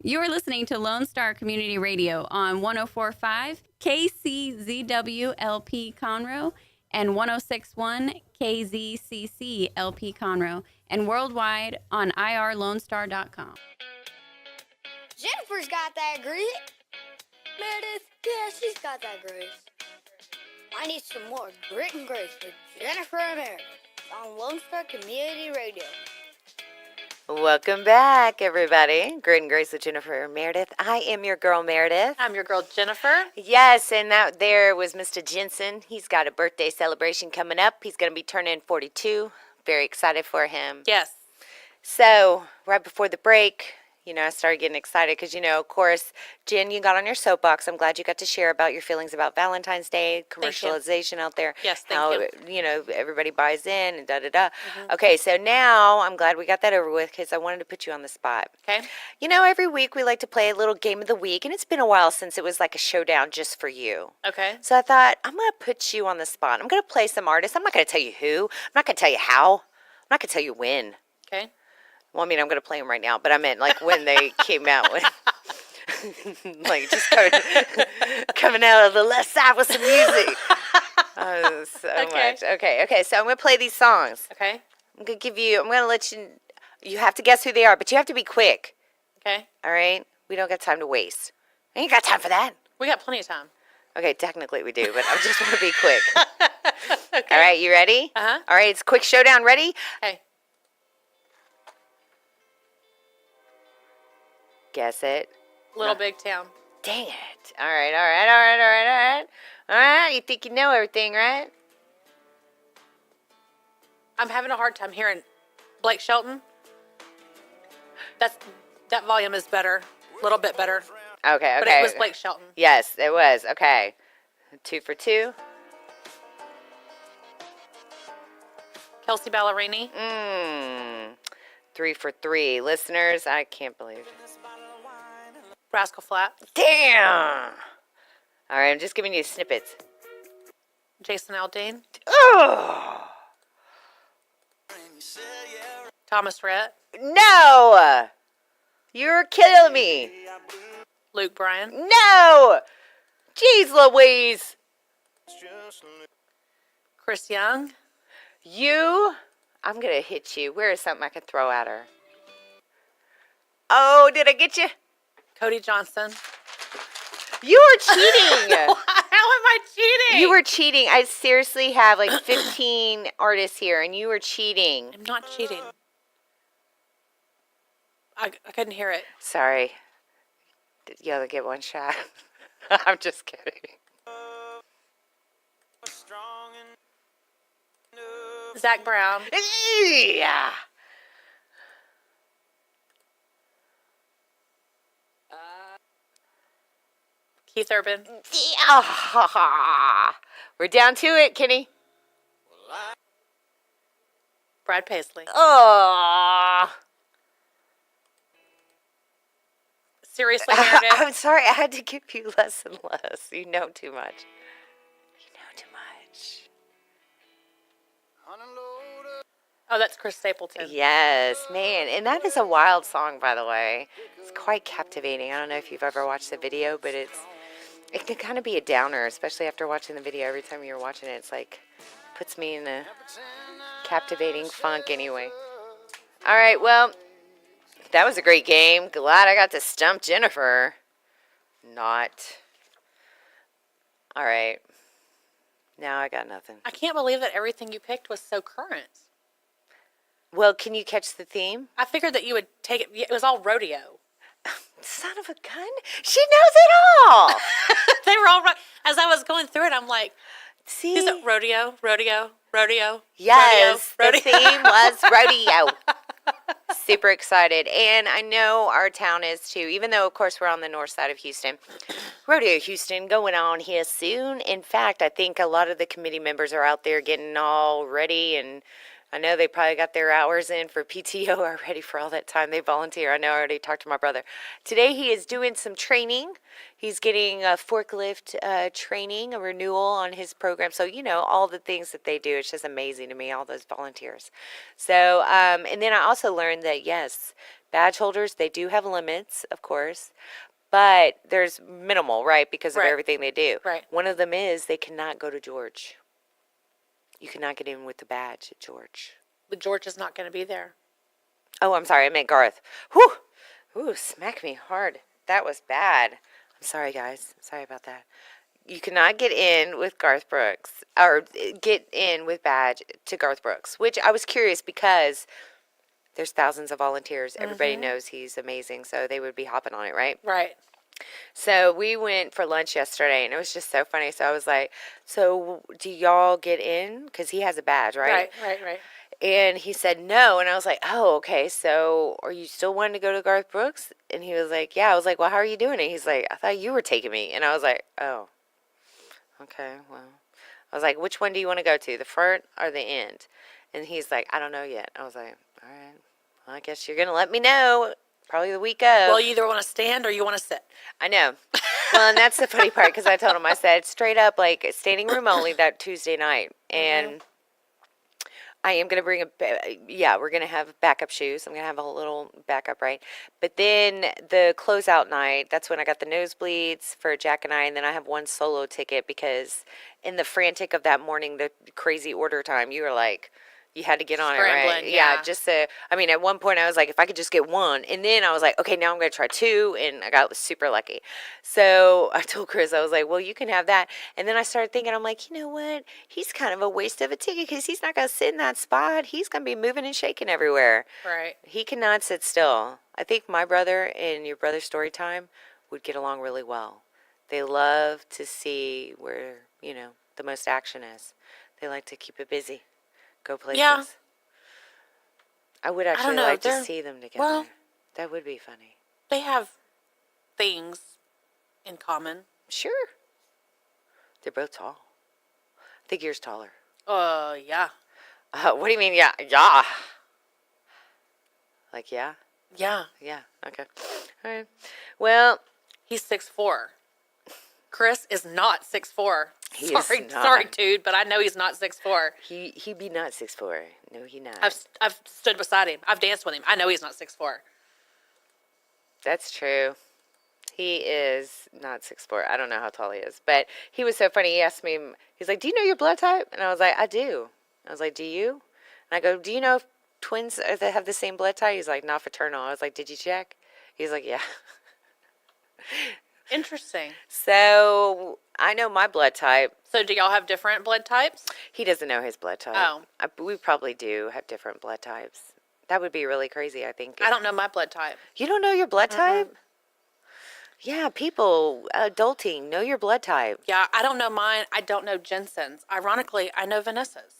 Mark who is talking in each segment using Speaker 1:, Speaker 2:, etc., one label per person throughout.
Speaker 1: You're listening to Lone Star Community Radio on 104.5 KCZWLP Conroe and 106.1 KZCC Conroe and worldwide on irlonestar.com.
Speaker 2: Jennifer's got that grit. Meredith, yeah, she's got that grace. I need some more grit and grace with Jennifer and Merideth on Lone Star Community Radio.
Speaker 3: Welcome back, everybody. Grit and Grace with Jennifer and Merideth. I am your girl, Merideth.
Speaker 4: I'm your girl, Jennifer.
Speaker 3: Yes, and that there was Mr. Jensen. He's got a birthday celebration coming up. He's going to be turning 42. Very excited for him.
Speaker 4: Yes.
Speaker 3: So, right before the break, I started getting excited because, of course, Jen, you got on your soapbox. I'm glad you got to share about your feelings about Valentine's Day, commercialization out there.
Speaker 4: Yes, thank
Speaker 3: you. Everybody buys in and da-da-da. Mm-hmm. Okay, so now I'm glad we got that over with because I wanted to put you on the spot.
Speaker 4: Okay.
Speaker 3: Every week we like to play a little game of the week, and it's been a while since it was like a showdown just for you.
Speaker 4: Okay.
Speaker 3: So I thought, I'm going to put you on the spot. I'm going to play some artists. I'm not going to tell you who. I'm not going to tell you how. I'm not going to tell you when.
Speaker 4: Okay.
Speaker 3: Well, I'm going to play them right now, but I meant like when they came out with, like just coming out of the left side with some music. Oh, so much. Okay. So I'm going to play these songs.
Speaker 4: Okay.
Speaker 3: I'm going to let you have to guess who they are, but you have to be quick.
Speaker 4: Okay.
Speaker 3: All right? We don't got time to waste. I ain't got time for that.
Speaker 4: We got plenty of time.
Speaker 3: Okay, technically we do, but I just want to be quick.
Speaker 4: Okay.
Speaker 3: All right, you ready?
Speaker 4: Uh-huh.
Speaker 3: All right, it's quick showdown. Ready?
Speaker 4: Okay.
Speaker 3: Guess it.
Speaker 4: Little Big Town.
Speaker 3: Dang it. All right. All right, you think you know everything, right?
Speaker 4: I'm having a hard time hearing Blake Shelton. That volume is better. A little bit better.
Speaker 3: Okay.
Speaker 4: But it was Blake Shelton.
Speaker 3: Yes, it was. Okay. 2 for 2.
Speaker 4: Kelsey Ballerini.
Speaker 3: 3 for 3. Listeners, I can't believe it.
Speaker 4: Rascal Flatts.
Speaker 3: Damn. All right, I'm just giving you snippets.
Speaker 4: Jason Aldean.
Speaker 3: Oh.
Speaker 4: Thomas Rhett.
Speaker 3: No. You're killing me.
Speaker 4: Luke Bryan.
Speaker 3: No. Jeez Louise.
Speaker 4: Chris Young.
Speaker 3: I'm going to hit you. Where is something I can throw at her? Oh, did I get you?
Speaker 4: Cody Johnson.
Speaker 3: You were cheating.
Speaker 4: How am I cheating?
Speaker 3: You were cheating. I seriously have like 15 artists here, and you were cheating.
Speaker 4: I'm not cheating. I couldn't hear it.
Speaker 3: Sorry. You only get one shot. I'm just kidding.
Speaker 4: Zach Brown.
Speaker 3: Yeah.
Speaker 4: Keith Urban.
Speaker 3: Yeah. We're down to it, Kenny.
Speaker 4: Brad Paisley.
Speaker 3: Oh.
Speaker 4: Seriously, Meredith.
Speaker 3: I'm sorry. I had to give you less and less. You know too much.
Speaker 4: Oh, that's Chris Stapleton.
Speaker 3: Yes, man. And that is a wild song, by the way. It's quite captivating. I don't know if you've ever watched the video, but it can kind of be a downer, especially after watching the video. Every time you're watching it, it's like, puts me in a captivating funk anyway. All right, well, that was a great game. Glad I got to stump Jennifer. Not. All right. Now I got nothing.
Speaker 4: I can't believe that everything you picked was so current.
Speaker 3: Well, can you catch the theme?
Speaker 4: I figured that you would take it. It was all rodeo.
Speaker 3: Son of a gun. She knows it all.
Speaker 4: They were all as I was going through it, I'm like,
Speaker 3: see?
Speaker 4: Is it rodeo?
Speaker 3: Yes,
Speaker 4: rodeo.
Speaker 3: The theme was rodeo. Super excited. And I know our town is too, even though, of course, we're on the north side of Houston. Rodeo Houston going on here soon. In fact, I think a lot of the committee members are out there getting all ready and I know they probably got their hours in for PTO already for all that time they volunteer. I know I already talked to my brother. Today he is doing some training. He's getting a forklift training, a renewal on his program. So, all the things that they do, it's just amazing to me, all those volunteers. So, and then I also learned that, yes, badge holders, they do have limits, of course, but there's minimal, right, because of
Speaker 4: Right.
Speaker 3: everything they do.
Speaker 4: Right.
Speaker 3: One of them is they cannot go to George. You cannot get in with the badge at George.
Speaker 4: But George is not going to be there.
Speaker 3: Oh, I'm sorry. I meant Garth. Whew. Ooh, smack me hard. That was bad. I'm sorry, guys. Sorry about that. You cannot get in with Garth Brooks, or get in with badge to Garth Brooks, which I was curious because there's thousands of volunteers. Everybody knows he's amazing, so they would be hopping on it, right?
Speaker 4: Right.
Speaker 3: So we went for lunch yesterday, and it was just so funny. So I was like, so do y'all get in? Because he has a badge, right?
Speaker 4: Right.
Speaker 3: And he said no. And I was like, oh, okay. So are you still wanting to go to Garth Brooks? And he was like, yeah. I was like, well, how are you doing it? He's like, I thought you were taking me. And I was like, oh, okay. Well, I was like, which one do you want to go to, the front or the end? And he's like, I don't know yet. I was like, all right. Well, I guess you're going to let me know. Probably the week of.
Speaker 4: Well, you either want to stand or you want to sit.
Speaker 3: I know. Well, and that's the funny part because I told him, I said, straight up, like, standing room only that Tuesday night. And I am going to bring we're going to have backup shoes. I'm going to have a little backup, right? But then the closeout night, that's when I got the nosebleeds for Jack and I. And then I have one solo ticket because in the frantic of that morning, the crazy order time, you were like, you had to get on it, right?
Speaker 4: Scrambling, yeah.
Speaker 3: Just to, at one point I was like, if I could just get one. And then I was like, okay, now I'm going to try two. And I got super lucky. So I told Chris, I was like, well, you can have that. And then I started thinking, I'm like, you know what? He's kind of a waste of a ticket because he's not going to sit in that spot. He's going to be moving and shaking everywhere.
Speaker 4: Right.
Speaker 3: He cannot sit still. I think my brother and your brother's story time would get along really well. They love to see where, the most action is. They like to keep it busy. Go places.
Speaker 4: Yeah.
Speaker 3: I would actually
Speaker 4: know,
Speaker 3: like to
Speaker 4: they're-
Speaker 3: see them together.
Speaker 4: well-
Speaker 3: That would be funny.
Speaker 4: They have things in common.
Speaker 3: Sure. They're both tall. I think yours taller.
Speaker 4: Yeah.
Speaker 3: What do you mean? Yeah. Yeah. Like, yeah?
Speaker 4: Yeah.
Speaker 3: Yeah. Okay. All right. Well,
Speaker 4: He's 6'4". Chris is not 6'4".
Speaker 3: He is
Speaker 4: Sorry,
Speaker 3: not.
Speaker 4: sorry, dude, but I know he's not 6'4".
Speaker 3: he be not 6'4". No, he not.
Speaker 4: I've stood beside him. I've danced with him. I know he's not 6'4".
Speaker 3: That's true. He is not 6'4". I don't know how tall he is. But he was so funny. He asked me, he's like, do you know your blood type? And I was like, I do. I was like, do you? And I go, do you know if twins that have the same blood type? He's like, not fraternal. I was like, did you check? He's like, yeah.
Speaker 4: Interesting.
Speaker 3: So I know my blood type.
Speaker 4: So do y'all have different blood types?
Speaker 3: He doesn't know his blood type.
Speaker 4: Oh.
Speaker 3: We probably do have different blood types. That would be really crazy, I think.
Speaker 4: I don't know my blood type.
Speaker 3: You don't know your blood type? Yeah, people, adulting, know your blood type.
Speaker 4: Yeah, I don't know mine. I don't know Jensen's. Ironically, I know Vanessa's.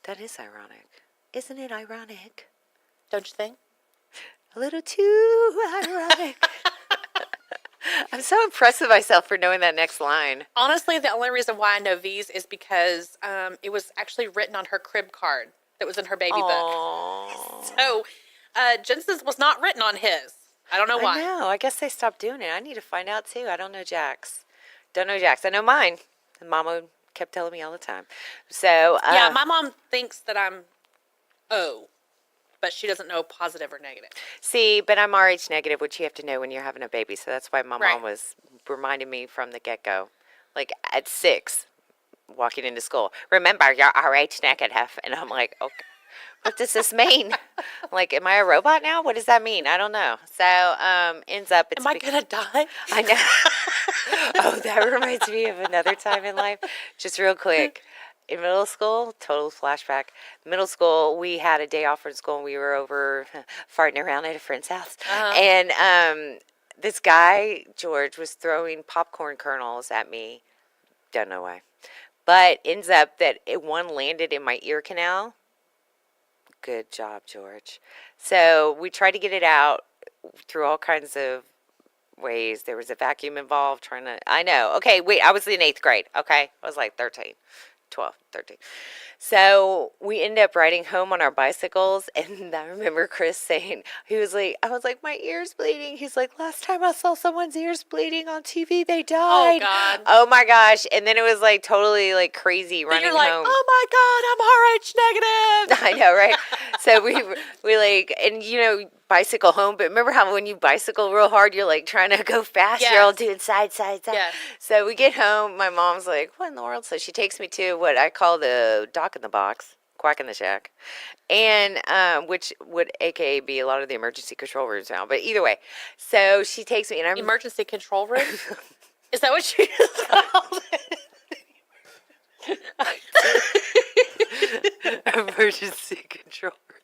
Speaker 3: That is ironic. Isn't it ironic?
Speaker 4: Don't you think?
Speaker 3: A little too ironic. I'm so impressed with myself for knowing that next line.
Speaker 4: Honestly, the only reason why I know V's is because it was actually written on her crib card that was in her baby book.
Speaker 3: Aww.
Speaker 4: So Jensen's was not written on his. I don't know why.
Speaker 3: I know. I guess they stopped doing it. I need to find out too. I don't know Jack's. Don't know Jack's. I know mine. And Mama kept telling me all the time. So
Speaker 4: Yeah, my mom thinks that I'm O, but she doesn't know positive or negative.
Speaker 3: see, but I'm RH negative, which you have to know when you're having a baby. So that's why my
Speaker 4: Right.
Speaker 3: mom was reminding me from the get-go. Like at 6, walking into school. Remember, you're RH negative. And I'm like, okay. What does this mean? Like, am I a robot now? What does that mean? I don't know. So, ends up it's
Speaker 4: Am I going to die?
Speaker 3: I know. Oh, that reminds me of another time in life. Just real quick. In middle school, total flashback. Middle school, we had a day off from school and we were over farting around at a friend's house. And this guy, George, was throwing popcorn kernels at me. Don't know why. But ends up that one landed in my ear canal. Good job, George. So we tried to get it out through all kinds of ways. There was a vacuum involved I know. Okay, wait, I was in 8th grade. Okay. I was like 13. 12, 13. So we ended up riding home on our bicycles, and I remember Chris saying, he was like, I was like, my ear's bleeding. He's like, last time I saw someone's ears bleeding on TV, they died.
Speaker 4: Oh, God.
Speaker 3: Oh, my gosh. And then it was like totally like crazy running
Speaker 4: You're like,
Speaker 3: home.
Speaker 4: oh my God, I'm RH negative.
Speaker 3: I know, right? So we like, and you know, bicycle home, but remember how when you bicycle real hard, you're like trying to go fast, you're all
Speaker 4: Yes.
Speaker 3: doing side.
Speaker 4: Yes.
Speaker 3: So we get home, my mom's like, what in the world? So she takes me to what I call the dock in the box, quack in the shack, and which would AKA be a lot of the emergency control rooms now, but either way. So she takes me, and I'm
Speaker 4: Emergency control room? Is that what you just called it?
Speaker 3: emergency control room.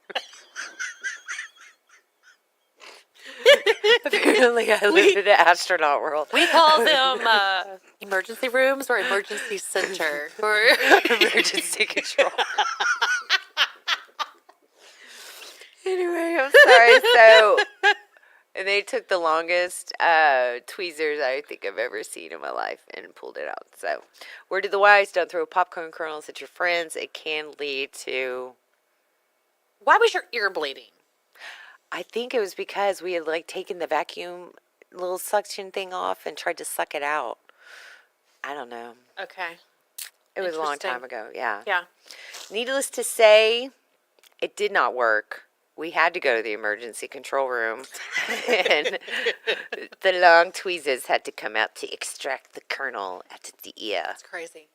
Speaker 3: Apparently, I live in an astronaut world.
Speaker 4: We call them emergency rooms or emergency center. Or
Speaker 3: Emergency control. Anyway, I'm sorry. So, and they took the longest tweezers I think I've ever seen in my life and pulled it out. So, word to the wise: don't throw popcorn kernels at your friends. It can lead to.
Speaker 4: Why was your ear bleeding?
Speaker 3: I think it was because we had like taken the vacuum little suction thing off and tried to suck it out. I don't know.
Speaker 4: Okay.
Speaker 3: It was a long
Speaker 4: Interesting.
Speaker 3: time ago. Yeah.
Speaker 4: Yeah.
Speaker 3: Needless to say, it did not work. We had to go to the emergency control room, and the long tweezers had to come out to extract the kernel out of the ear.
Speaker 4: That's crazy.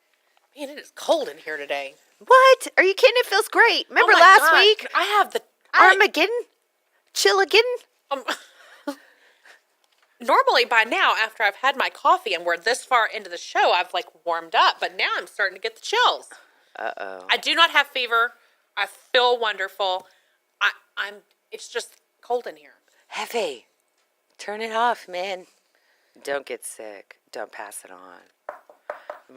Speaker 4: Man, it is cold in here today.
Speaker 3: What? Are you kidding? It feels great. Remember
Speaker 4: Oh my
Speaker 3: last
Speaker 4: gosh.
Speaker 3: week?
Speaker 4: I have the
Speaker 3: Armageddon? Chillageddon?
Speaker 4: Normally by now, after I've had my coffee and we're this far into the show, I've like warmed up, but now I'm starting to get the chills.
Speaker 3: Uh-oh.
Speaker 4: I do not have fever. I feel wonderful. It's just cold in here.
Speaker 3: Heavy. Turn it off, man. Don't get sick. Don't pass it on.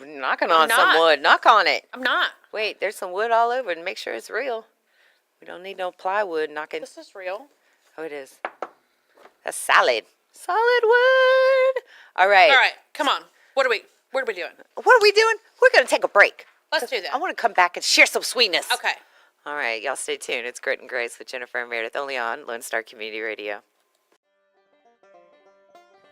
Speaker 3: I'm knocking on some
Speaker 4: not.
Speaker 3: wood. Knock on it.
Speaker 4: I'm not.
Speaker 3: Wait, there's some wood all over, and make sure it's real. We don't need no plywood knocking.
Speaker 4: This is real.
Speaker 3: Oh, it is. That's solid. Solid wood. All right.
Speaker 4: All right, come on. What are we doing?
Speaker 3: What are we doing? We're going to take a break.
Speaker 4: Let's do that.
Speaker 3: I want to come back and share some sweetness.
Speaker 4: Okay.
Speaker 3: All right, y'all stay tuned. It's Grit and Grace with Jennifer and Merideth, only on Lone Star Community Radio.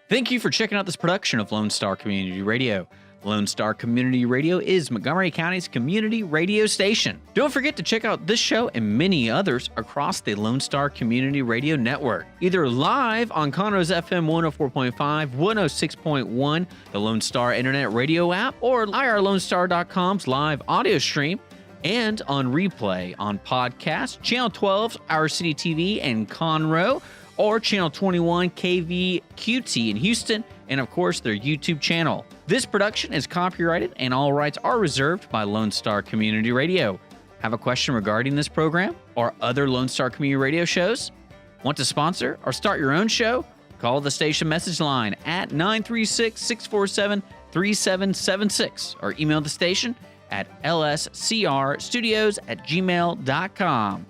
Speaker 5: Thank you for checking out this production of Lone Star Community Radio. Lone Star Community Radio is Montgomery County's community radio station. Don't forget to check out this show and many others across the Lone Star Community Radio Network, either live on Conroe's FM 104.5, 106.1, the Lone Star Internet Radio app, or irlonestar.com's live audio stream, and on replay on podcast, Channel 12's Our City TV in Conroe, or Channel 21 KVQT in Houston, and of course their YouTube channel. This production is copyrighted and all rights are reserved by Lone Star Community Radio. Have a question regarding this program or other Lone Star Community Radio shows? Want to sponsor or start your own show? Call the station message line at 936-647-3776 or email the station at lscrstudios@gmail.com.